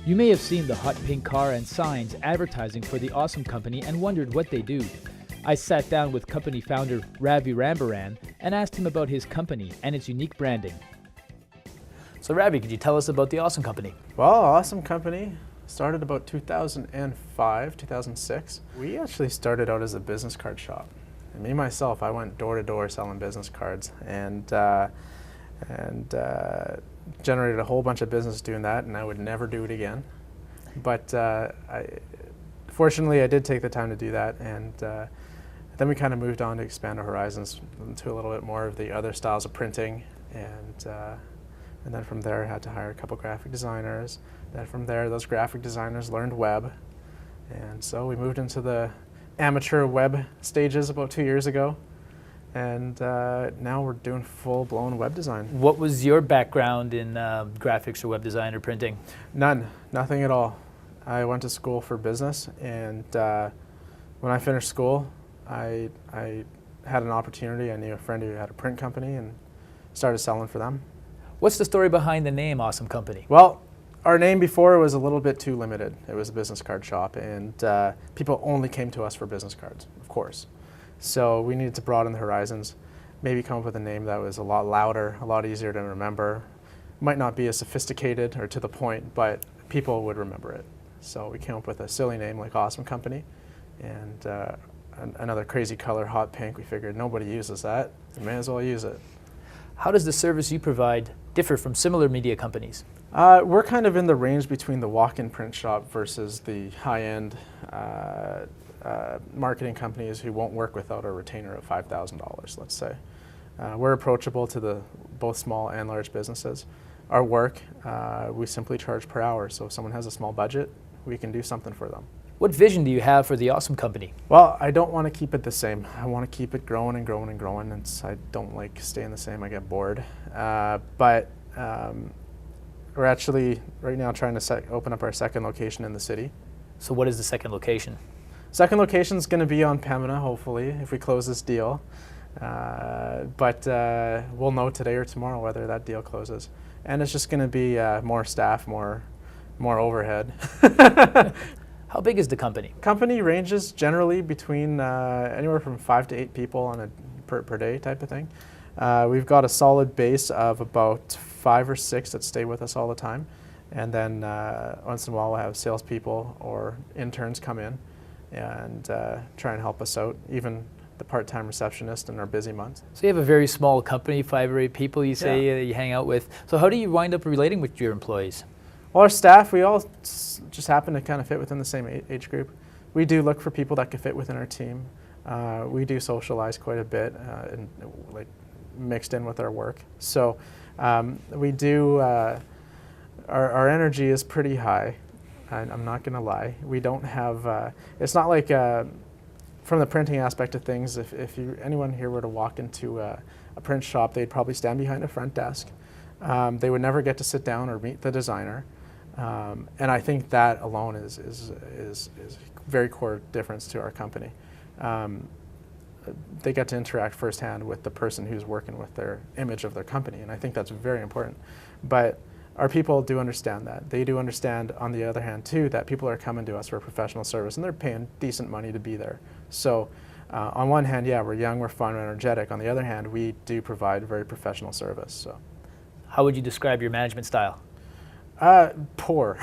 You may have seen the hot pink car and signs advertising for the Awesome Company and wondered what they do. I sat down with company founder Ravi Rambaran and asked him about his company and its unique branding. So Ravi, could you tell us about the Awesome Company? Well, Awesome Company started about 2005, 2006. We actually started out as a business card shop. And me, myself, I went door to door selling business cards and generated a whole bunch of business doing that, and I would never do it again. But fortunately, I did take the time to do that, and then we kind of moved on to expand our horizons into a little bit more of the other styles of printing, and then from there I had to hire a couple graphic designers. Then from there, those graphic designers learned web, and so we moved into the amateur web stages about 2 years ago, and now we're doing full-blown web design. What was your background in graphics or web design or printing? Nothing at all. I went to school for business, and when I finished school, I had an opportunity. I knew a friend who had a print company and started selling for them. What's the story behind the name Awesome Company? Well, our name before was a little bit too limited. It was a business card shop, and people only came to us for business cards, of course. So we needed to broaden the horizons, maybe come up with a name that was a lot louder, a lot easier to remember. Might not be as sophisticated or to the point, but people would remember it. So we came up with a silly name like Awesome Company, and another crazy color, hot pink. We figured nobody uses that, we may as well use it. How does the service you provide differ from similar media companies? We're kind of in the range between the walk-in print shop versus the high-end marketing companies who won't work without a retainer of $5,000, let's say. We're approachable to both small and large businesses. Our work, we simply charge per hour, so if someone has a small budget, we can do something for them. What vision do you have for the Awesome Company? Well, I don't want to keep it the same. I want to keep it growing and growing and growing. I don't like staying the same. I get bored. But we're actually right now trying to open up our second location in the city. So what is the second location? Second location is going to be on Pembina, hopefully, if we close this deal. But we'll know today or tomorrow whether that deal closes. And it's just going to be more staff, more overhead. How big is the company? Company ranges generally between anywhere from 5 to 8 people on a per day type of thing. We've got a solid base of about 5 or 6 that stay with us all the time. And then once in a while we'll have salespeople or interns come in and try and help us out, even the part-time receptionist in our busy months. So you have a very small company, 5 or 8 people you say Yeah. you hang out with. So how do you wind up relating with your employees? Well, our staff, we all just happen to kind of fit within the same age group. We do look for people that can fit within our team. We do socialize quite a bit, and like mixed in with our work. So we do, our energy is pretty high. I'm not going to lie. We don't have, it's not like, from the printing aspect of things, if anyone here were to walk into a print shop, they'd probably stand behind a front desk. They would never get to sit down or meet the designer. And I think that alone is a very core difference to our company. They get to interact firsthand with the person who's working with their image of their company, and I think that's very important. But our people do understand that. They do understand, on the other hand, too, that people are coming to us for professional service, and they're paying decent money to be there. So on one hand, yeah, we're young, we're fun, we're energetic. On the other hand, we do provide very professional service. So. How would you describe your management style? Poor.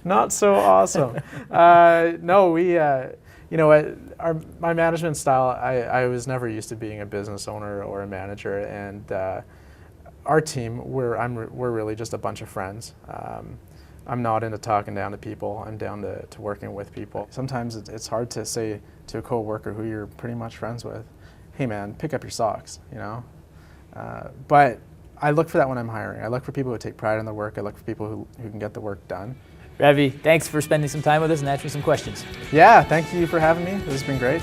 Not so awesome. No, we, you know, my management style, I was never used to being a business owner or a manager, and our team, we're really just a bunch of friends. I'm not into talking down to people. I'm down to working with people. Sometimes it's hard to say to a coworker who you're pretty much friends with, hey man, pick up your socks, you know? But I look for that when I'm hiring. I look for people who take pride in their work. I look for people who can get the work done. Ravi, thanks for spending some time with us and answering some questions. Yeah, thank you for having me. This has been great.